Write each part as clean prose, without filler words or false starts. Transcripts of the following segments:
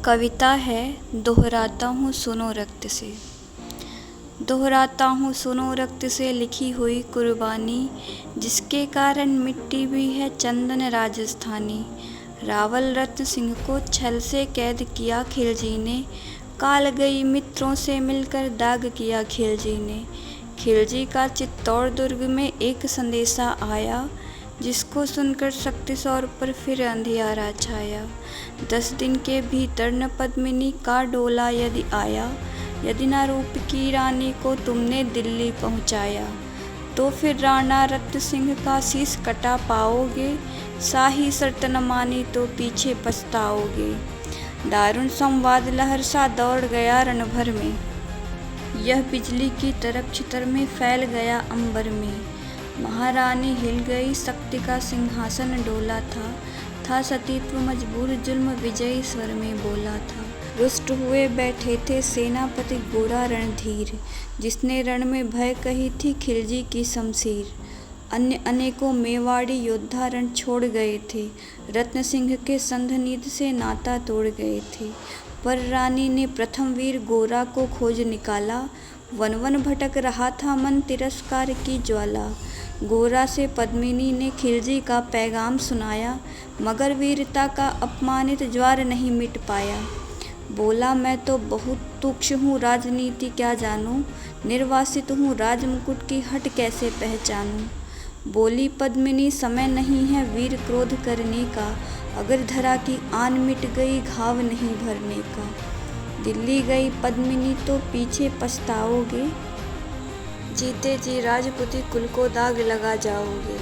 कविता है दोहराता हूँ सुनो रक्त से। दोहराता हूँ सुनो रक्त से लिखी हुई कुर्बानी, जिसके कारण मिट्टी भी है चंदन राजस्थानी। रावल रत्न सिंह को छल से कैद किया खिलजी ने, काल गई मित्रों से मिलकर दाग किया खिलजी ने। खिलजी का चित्तौड़ दुर्ग में एक संदेशा आया, जिसको सुनकर शक्ति सौर पर फिर अंधियारा छाया। 10 दिन के भीतर न पद्मिनी का डोला यदि आया, यदि न रूप की रानी को तुमने दिल्ली पहुँचाया, तो फिर राणा रत्न सिंह का शीश कटा पाओगे। शाही शर्त न मानी तो पीछे पछताओगे। दारुण संवाद लहर सा दौड़ गया रण भर में, यह बिजली की तरह छितर में फैल गया अंबर में। महारानी हिल गई, शक्ति का सिंहासन डोला था सतीत्व मजबूर जुल्म विजयी स्वर में बोला था। रुष्ट हुए बैठे थे सेनापति गोरा रणधीर, जिसने रण में भय कही थी खिलजी की शमशीर। अन्य अनेकों मेवाड़ी योद्धा रण छोड़ गए थे, रत्न सिंह के संधनीद से नाता तोड़ गए थे। पर रानी ने प्रथम वीर गोरा को खोज निकाला, वन वन भटक रहा था मन तिरस्कार की ज्वाला। गोरा से पद्मिनी ने खिलजी का पैगाम सुनाया, मगर वीरता का अपमानित ज्वार नहीं मिट पाया। बोला मैं तो बहुत तुच्छ हूँ, राजनीति क्या जानूँ, निर्वासित हूँ, राजमुकुट की हट कैसे पहचानूँ। बोली पद्मिनी समय नहीं है वीर क्रोध करने का, अगर धरा की आन मिट गई घाव नहीं भरने का। दिल्ली गई पद्मिनी तो पीछे पछताओगे, जीते जी राजपूती कुल को दाग लगा जाओगे।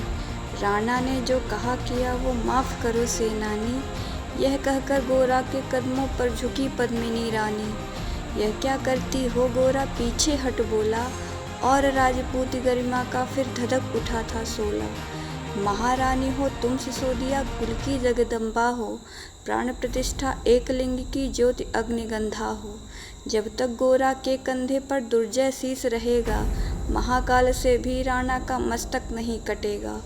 राणा ने जो कहा किया वो माफ़ करो सेनानी, यह कहकर गोरा के कदमों पर झुकी पद्मिनी रानी। यह क्या करती हो गोरा, पीछे हट बोला, और राजपूती गरिमा का फिर धधक उठा था सोला। महारानी हो तुम सिसोदिया, कुल की जगदम्बा हो, प्राण प्रतिष्ठा एक लिंग की ज्योति अग्निगंधा हो। जब तक गोरा के कंधे पर दुर्जय शीश रहेगा, महाकाल से भी राणा का मस्तक नहीं कटेगा।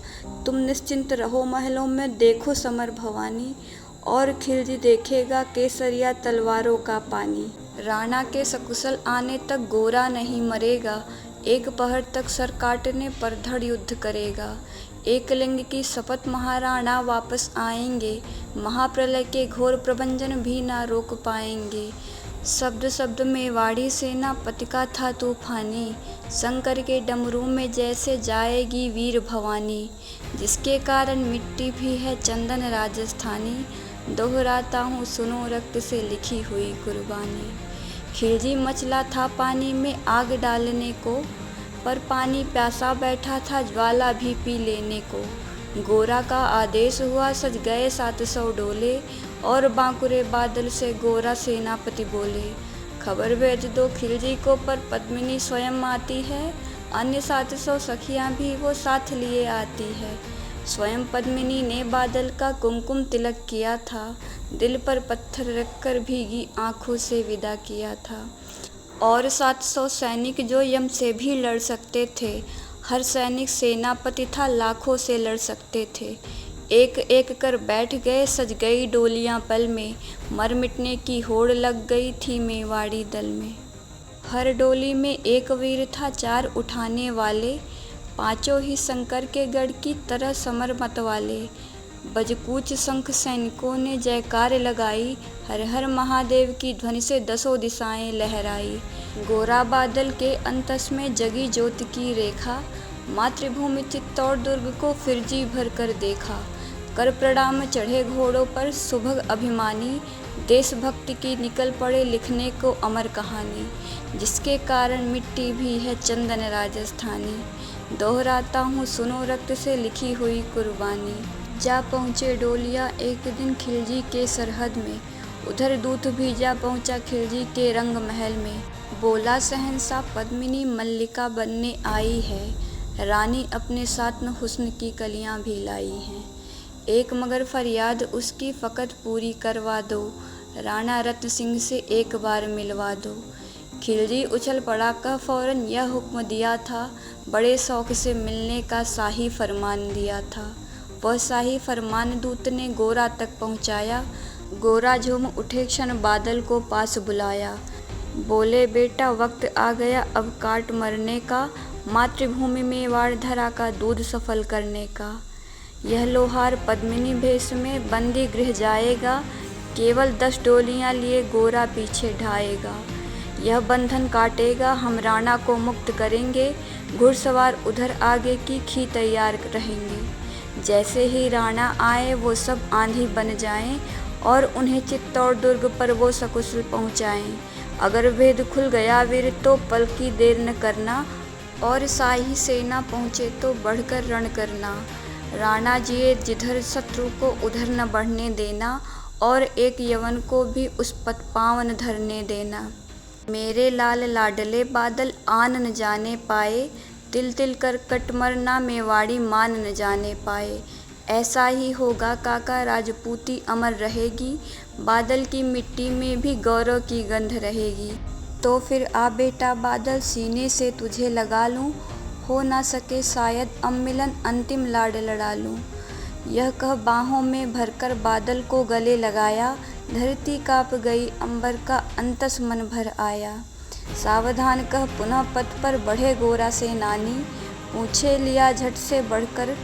तुम निश्चिंत रहो महलों में, देखो समर भवानी, और खिलजी देखेगा केसरिया तलवारों का पानी। राणा के सकुशल आने तक गोरा नहीं मरेगा, एक पहर तक सर काटने पर धड़ युद्ध करेगा। एक लिंग की शपथ महाराणा वापस आएंगे, महाप्रलय के घोर प्रभंजन भी ना रोक पाएंगे। शब्द शब्द मेवाड़ी सेनापति का था तूफानी, शंकर के डमरू में जैसे जाएगी वीर भवानी। जिसके कारण मिट्टी भी है चंदन राजस्थानी, दोहराता हूँ सुनो रक्त से लिखी हुई कुर्बानी। खिलजी मचला था पानी में आग डालने को, पर पानी प्यासा बैठा था ज्वाला भी पी लेने को। गोरा का आदेश हुआ सज गए 700 डोले, और बांकुरे बादल से गोरा सेनापति बोले, खबर भेज दो खिलजी को पर पद्मिनी स्वयं आती है, अन्य 700 सखियां भी वो साथ लिए आती है। स्वयं पद्मिनी ने बादल का कुमकुम तिलक किया था, दिल पर पत्थर रखकर भीगी आंखों से विदा किया था। और 700 सैनिक जो यम से भी लड़ सकते थे, हर सैनिक सेनापति था लाखों से लड़ सकते थे। एक एक कर बैठ गए सज गई डोलियां पल में, मर मिटने की होड़ लग गई थी मेवाड़ी दल में। हर डोली में एक वीर था 4 उठाने वाले, पांचों ही शंकर के गढ़ की तरह समर मत वाले। बजकूच शंख सैनिकों ने जयकार लगाई, हर हर महादेव की ध्वनि से 10 दिशाएं लहराई। गोरा बादल के अंतस में जगी ज्योति की रेखा, मातृभूमि चित्तौड़ दुर्ग को फिर जी भर कर देखा। कर प्रणाम चढ़े घोड़ों पर सुभग अभिमानी, देशभक्ति की निकल पड़े लिखने को अमर कहानी। जिसके कारण मिट्टी भी है चंदन राजस्थानी, दोहराता हूँ सुनो रक्त से लिखी हुई कुर्बानी। जा पहुँचे डोलिया एक दिन खिलजी के सरहद में, उधर दूत भी जा पहुँचा खिलजी के रंग महल में। बोला शहंशाह पद्मिनी मल्लिका बनने आई है, रानी अपने साथ न हुस्न की कलियां भी लाई हैं। एक मगर फरियाद उसकी फ़कत पूरी करवा दो, राणा रत्न सिंह से एक बार मिलवा दो। खिलजी उछल पड़ा कह फौरन यह हुक्म दिया था, बड़े शौक से मिलने का शाही फरमान दिया था। वह शाही फरमान दूत ने गोरा तक पहुँचाया, गोरा झूम उठे क्षण बादल को पास बुलाया। बोले बेटा वक्त आ गया अब काट मरने का, मातृभूमि मेवाड़ धरा का दूध सफल करने का। यह लोहार पद्मिनी भेष में बंदी गृह जाएगा, केवल 10 डोलियां लिए गोरा पीछे ढाएगा। यह बंधन काटेगा हम राणा को मुक्त करेंगे, घुड़सवार उधर आगे की तैयार रहेंगे। जैसे ही राणा आए वो सब आंधी बन जाएं और उन्हें चित्तौड़ दुर्ग पर वो सकुशल पहुँचाएं। अगर भेद खुल गया वीर तो पल की देर न करना, और शाही सेना पहुँचे तो बढ़कर रण करना। राणा जिए जिधर शत्रु को उधर न बढ़ने देना, और एक यवन को भी उस पथ पाँव न धरने देना। मेरे लाल लाडले बादल आन न जाने पाए, तिल तिल कर कट मरना मेवाड़ी मान न जाने पाए। ऐसा ही होगा काका राजपूती अमर रहेगी, बादल की मिट्टी में भी गौरव की गंध रहेगी। तो फिर आ बेटा बादल सीने से तुझे लगा लूं, हो ना सके शायद अब मिलन अंतिम लाड लड़ा लूं। यह कह बाहों में भरकर बादल को गले लगाया, धरती काँप गई अंबर का अंतस मन भर आया। सावधान कह पुनः पथ पर बढ़े गोरा सेनानी, पूछे लिया झट से बढ़कर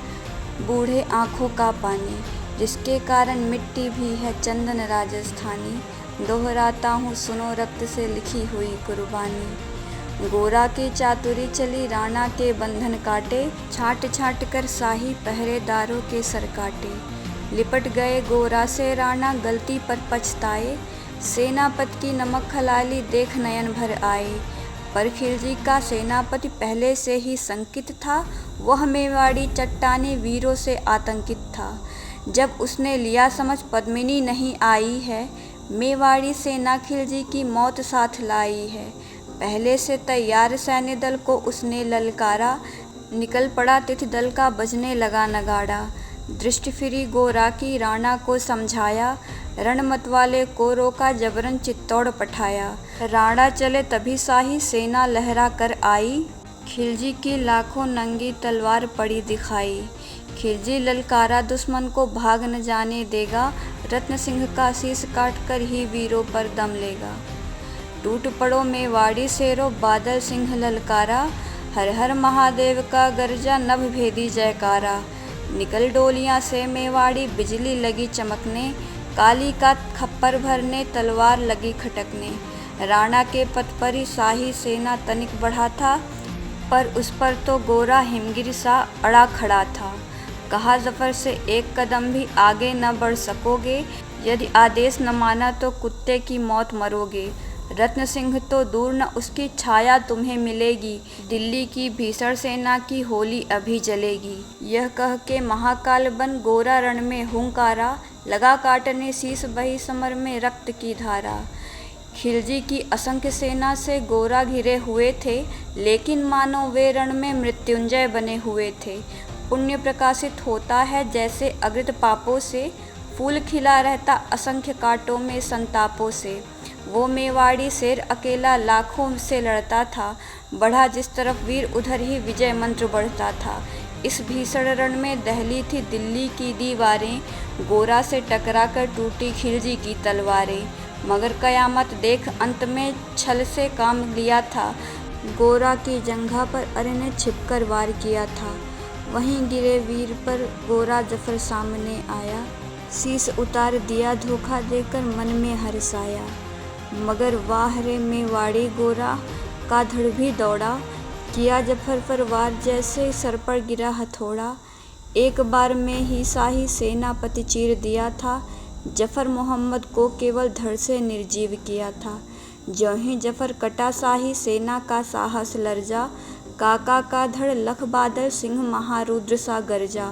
बूढ़े आँखों का पानी। जिसके कारण मिट्टी भी है चंदन राजस्थानी, दोहराता हूँ सुनो रक्त से लिखी हुई कुर्बानी। गोरा की चातुरी चली राणा के बंधन काटे, छाट छाट कर शाही पहरेदारों के सर काटे। लिपट गए गोरा से राणा गलती पर पछताए, सेनापति की नमक खलाली देख नयन भर आए। पर खिलजी का सेनापति पहले से ही शंकित था, वह मेवाड़ी चट्टानी वीरों से आतंकित था। जब उसने लिया समझ पद्मिनी नहीं आई है, मेवाड़ी सेना खिलजी की मौत साथ लाई है। पहले से तैयार सैन्य दल को उसने ललकारा, निकल पड़ा तिथि दल का बजने लगा नगाड़ा। दृष्टि फिरी गोरा की राणा को समझाया, रण मतवाले को रोका जबरन चित्तौड़ पठाया। राणा चले तभी शाही सेना लहरा कर आई, खिलजी की लाखों नंगी तलवार पड़ी दिखाई। खिलजी ललकारा दुश्मन को भाग न जाने देगा, रत्न सिंह का शीश काट कर ही वीरों पर दम लेगा। टूट पड़ो मेवाड़ी शेरो बादल सिंह ललकारा, हर हर महादेव का गर्जा नभ भेदी जयकारा। निकल डोलियां से मेवाड़ी बिजली लगी चमकने, काली का खप्पर भरने तलवार लगी खटकने। राणा के पथ पर ही शाही सेना तनिक बढ़ा था, पर उस पर तो गोरा हिमगिर सा अड़ा खड़ा था। कहा जफर से एक कदम भी आगे न बढ़ सकोगे, यदि आदेश न माना तो कुत्ते की मौत मरोगे। रत्न सिंह तो दूर न उसकी छाया तुम्हें मिलेगी, दिल्ली की भीषण सेना की होली अभी जलेगी। यह कह के महाकाल बन गोरा रण में हुंकारा, लगा काटने शीश बही समर में रक्त की धारा। खिलजी की असंख्य सेना से गोरा घिरे हुए थे, लेकिन मानो वे रण में मृत्युंजय बने हुए थे। पुण्य प्रकाशित होता है जैसे अकृत पापों से, फूल खिला रहता असंख्य कांटों में संतापों से। वो मेवाड़ी शेर अकेला लाखों से लड़ता था, बढ़ा जिस तरफ वीर उधर ही विजय मंत्र बढ़ता था। इस भीषण रण में दहली थी दिल्ली की दीवारें, गोरा से टकरा कर टूटी खिलजी की तलवारें। मगर कयामत देख अंत में छल से काम लिया था, गोरा की जंघा पर अरे ने छिपकर वार किया था। वहीं गिरे वीर पर गोरा जफर सामने आया, शीश उतार दिया धोखा देकर मन में हर्ष आया। मगर वाह रे मेवाड़ी गोरा का धड़ भी दौड़ा, किया जफर पर वार जैसे सर पर गिरा हथौड़ा। एक बार में ही शाही सेनापति चीर दिया था, जफर मोहम्मद को केवल धड़ से निर्जीव किया था। ज्यों ही जफर कटा शाही सेना का साहस लर्जा, काका का धड़ लख बादल सिंह महारुद्र सा गरजा।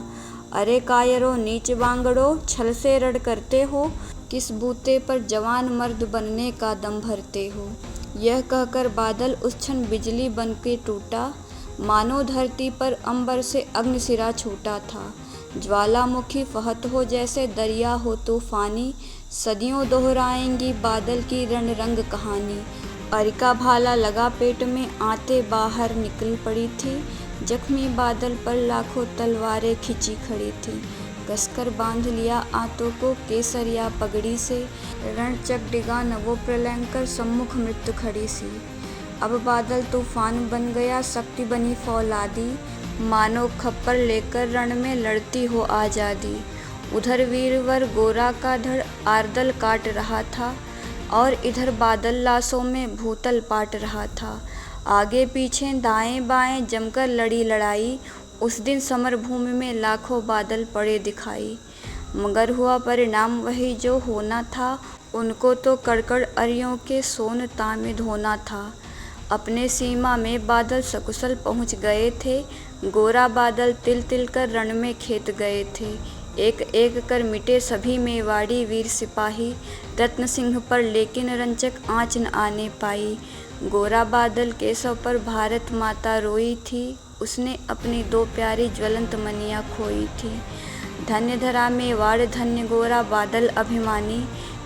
अरे कायरो नीच बांगड़ो छल से रड़ करते हो, किस बूते पर जवान मर्द बनने का दम भरते हो। यह कहकर बादल उस क्षण बिजली बन के टूटा, मानो धरती पर अंबर से अग्निशिरा छूटा था। ज्वालामुखी फहत हो जैसे दरिया हो तूफानी, सदियों दोहराएंगी बादल की रणरंग कहानी। अरिका भाला लगा पेट में आते बाहर निकल पड़ी थी, जख्मी बादल पर लाखों तलवारें खिंची खड़ी थी। कसकर बांध लिया आंतों को केसरिया पगड़ी से, रणचक डिगा नवो प्रलयंकर सम्मुख मृत्यु खड़ी सी। अब बादल तूफान बन गया शक्ति बनी फौलादी, मानो खप्पर लेकर रण में लड़ती हो आज़ादी। उधर वीरवर गोरा का धड़ आर्दल काट रहा था, और इधर बादल लाशों में भूतल पाट रहा था। आगे पीछे दाएं बाएं जमकर लड़ी लड़ाई, उस दिन समर भूमि में लाखों बादल पड़े दिखाई। मगर हुआ परिणाम वही जो होना था, उनको तो कड़कड़ अरियों के सोन तामे धोना था। अपने सीमा में बादल सकुशल पहुँच गए थे, गोरा बादल तिल तिल कर रण में खेत गए थे। एक एक कर मिटे सभी मेवाड़ी वीर सिपाही, रत्न सिंह पर लेकिन रंचक आँच न आने पाई। गोरा बादल केशव पर भारत माता रोई थी, उसने अपनी दो प्यारी ज्वलंत मनियाँ खोई थी। धन्य धरा मेवाड़ धन्य गोरा बादल अभिमानी,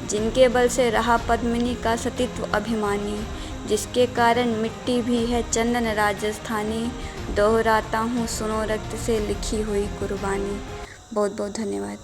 जिनके बल से रहा पद्मिनी का सतीत्व अभिमानी, जिसके कारण मिट्टी भी है चंदन राजस्थानी। दोहराता हूँ सुनो रक्त से लिखी हुई कुर्बानी। बहुत बहुत धन्यवाद।